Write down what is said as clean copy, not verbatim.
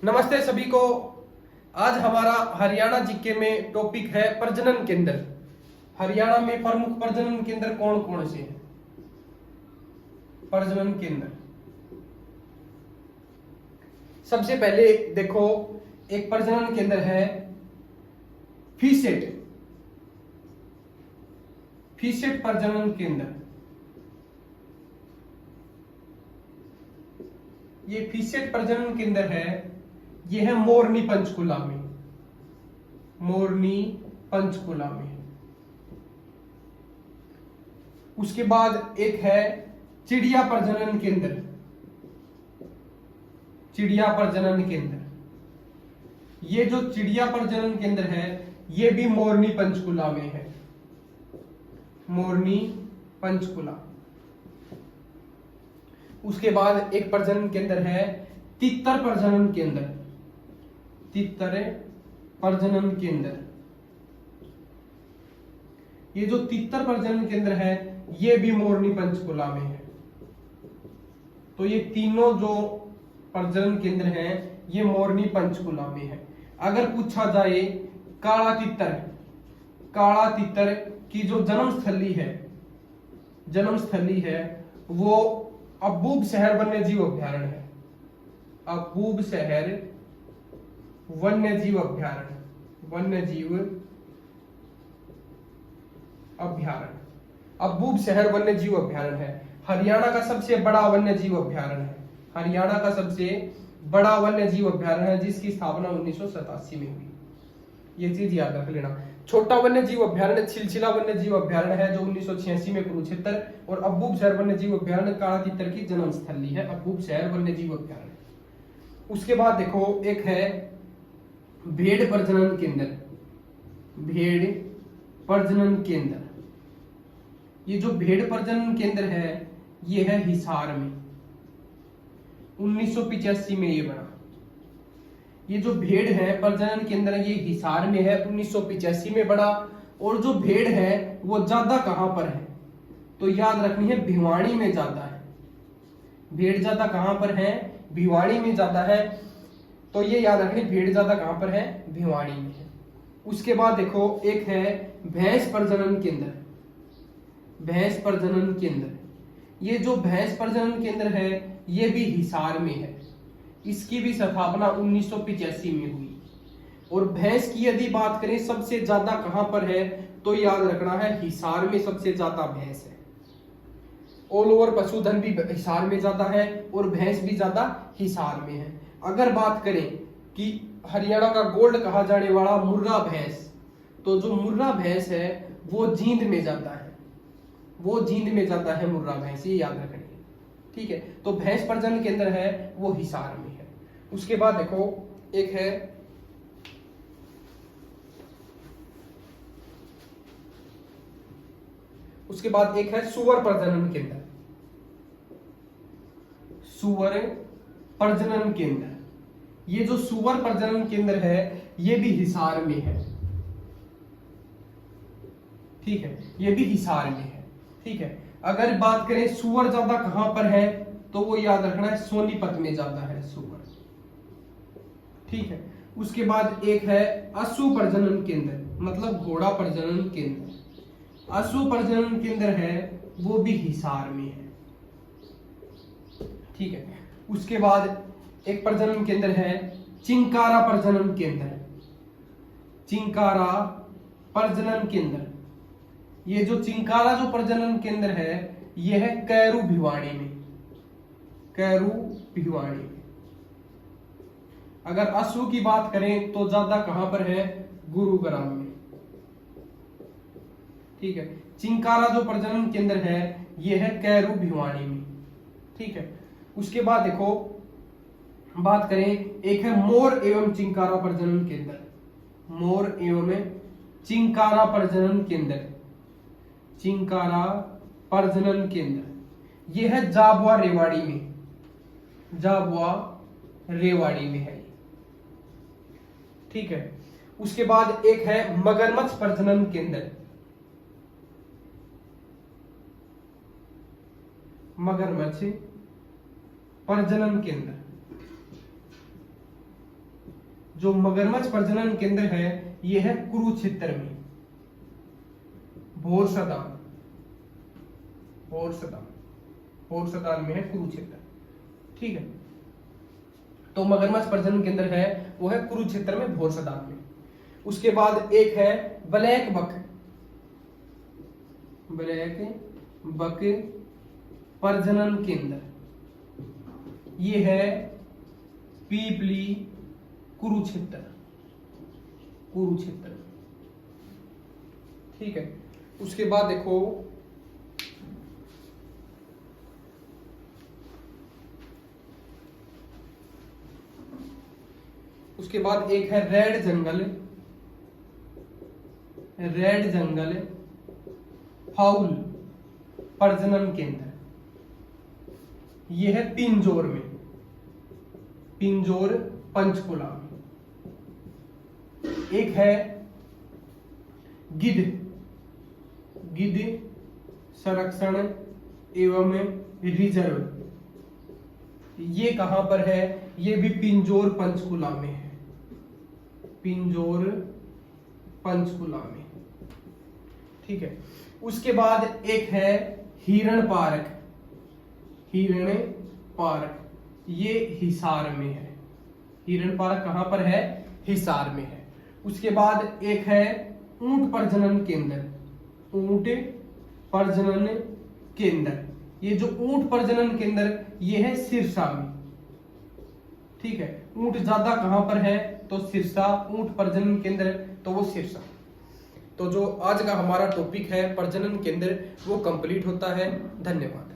नमस्ते सभी को। आज हमारा हरियाणा जीके में टॉपिक है प्रजनन केंद्र। हरियाणा में प्रमुख प्रजनन केंद्र कौन कौन से हैं? प्रजनन केंद्र सबसे पहले देखो, एक प्रजनन केंद्र है फीसेट। फीसेट प्रजनन केंद्र, ये फीसेट प्रजनन केंद्र है, ये है मोरनी पंचकुला में। मोरनी पंचकुला में। उसके बाद एक है चिड़िया प्रजनन केंद्र। चिड़िया प्रजनन केंद्र, ये जो चिड़िया प्रजनन केंद्र है ये भी मोरनी पंचकुला में है। मोरनी पंचकुला। उसके बाद एक प्रजनन केंद्र है तितर प्रजनन केंद्र। तितर प्रजनन केंद्र, ये जो तितर प्रजनन केंद्र है ये भी मोरनी पंचकुला में है। तो ये तीनों जो प्रजनन केंद्र हैं ये मोरनी पंचकुला में है। अगर पूछा जाए काला तितर, काला तितर की जो जन्मस्थली है वो अबूब शहर वन्य जीव अभ्यारण्य है। अबूब शहर वन्य जीव अभ्यारण्य, वन्य जीव अभ्यारण्य, अबूब शहर वन्य जीव अभ्यारण्य है। हरियाणा का सबसे बड़ा वन्य जीव अभ्यारण्य है। हरियाणा का सबसे बड़ा वन्य जीव अभ्यारण्य है जिसकी स्थापना 1987 में हुई। ये चीज याद रख लेना। छोटा वन्य जीव अभ्यारण्य छिलछिला वन्य जीव अभ्यारण्य है जो 1986 में कुरुक्षेत्र, और अबूब शहर वन्य जीव अभ्यारण्य काला तितर की जन्मस्थली है। अबूब शहर वन्य जीव अभ्यारण्य। उसके बाद देखो एक है भेड़ प्रजनन केंद्र। भेड़ प्रजनन केंद्र, ये जो भेड़ प्रजनन केंद्र है ये है हिसार में। 1985 में ये बना। ये जो भेड़ है प्रजनन केंद्र ये हिसार में है, 1985 में बना। और जो भेड़ है वो ज्यादा कहां पर है? तो याद रखनी है भिवाड़ी में ज्यादा है। भेड़ ज्यादा कहां पर है? भिवाड़ी में ज्यादा है। तो ये याद रखनी, भेड़ ज्यादा कहां पर है? भिवाड़ी में है। उसके बाद देखो एक है भैंस प्रजनन केंद्र। भैंस प्रजनन केंद्र, ये जो भैंस प्रजनन केंद्र है ये भी हिसार में है। इसकी भी स्थापना 1985 में हुई। और भैंस की यदि बात करें सबसे ज्यादा कहां पर है तो याद रखना है हिसार में सबसे ज्यादा भैंस है। ऑल ओवर पशुधन भी हिसार में ज्यादा है और भैंस भी ज्यादा हिसार में है। अगर बात करें कि हरियाणा का गोल्ड कहा जाने वाला मुर्रा भैंस, तो जो मुर्रा भैंस है वो जींद में जाता है। वो जींद में जाता है मुर्रा भैंस, ये याद रखनी है। ठीक है, तो भैंस प्रजनन केंद्र है वो हिसार में है। उसके बाद देखो एक है सुअर प्रजनन केंद्र। सुअर प्रजनन केंद्र, ये जो सुअर प्रजनन केंद्र है ये भी हिसार में है। ठीक है, ये भी हिसार में है। ठीक है, अगर बात करें सुअर ज्यादा कहां पर है तो वो याद रखना है सोनीपत में ज्यादा है सुअर। ठीक है, उसके बाद एक है अश्व प्रजनन केंद्र, मतलब घोड़ा प्रजनन केंद्र। अश्व प्रजनन केंद्र है वो भी हिसार में है। ठीक है, उसके बाद एक प्रजनन केंद्र है चिंकारा प्रजनन केंद्र। चिंकारा प्रजनन केंद्र, ये जो चिंकारा जो प्रजनन केंद्र है ये है कैरू भिवाड़ी में। कैरू भिवाड़ी में। अगर अश्व की बात करें तो ज्यादा कहां पर है? गुरुग्राम में। ठीक है, चिंकारा जो प्रजनन केंद्र है ये है कैरू भिवाड़ी में। ठीक है, उसके बाद देखो बात करें एक है मोर एवं चिंकारा प्रजनन केंद्र। मोर एवं चिंकारा प्रजनन केंद्र। चिंकारा प्रजनन केंद्र, यह है जाबुआ रेवाड़ी में। जाबुआ रेवाड़ी में है। ठीक है, उसके बाद एक है मगरमच्छ प्रजनन केंद्र। मगरमच्छ प्रजनन केंद्र, जो मगरमच्छ प्रजनन केंद्र है ये है कुरुक्षेत्र में, भोरसदान में है कुरुक्षेत्र। ठीक है, तो मगरमच्छ प्रजनन केंद्र है वो है कुरुक्षेत्र में, भोरसदान में। उसके बाद एक है ब्लैक बक प्रजनन केंद्र, ये है पीपली कुरुक्षेत्र। ठीक है, उसके बाद देखो उसके बाद एक है रेड जंगल फाउल प्रजनन केंद्र, ये है पिंजौर पंचकुला में। एक है गिद्ध संरक्षण एवं रिजर्व, ये कहां पर है, ये भी पिंजौर पंचकुला में है, ठीक है। उसके बाद एक है हिरण पार्क, ये हिसार में है। हिरण पार्क कहां पर है, हिसार में है। उसके बाद एक है ऊंट प्रजनन केंद्र, ये जो ऊंट प्रजनन केंद्र ये है सिरसा में। ठीक है, ऊंट ज्यादा कहां पर है, तो सिरसा, ऊंट प्रजनन केंद्र तो वो सिरसा। तो जो आज का हमारा टॉपिक है प्रजनन केंद्र वो कंप्लीट होता है। धन्यवाद।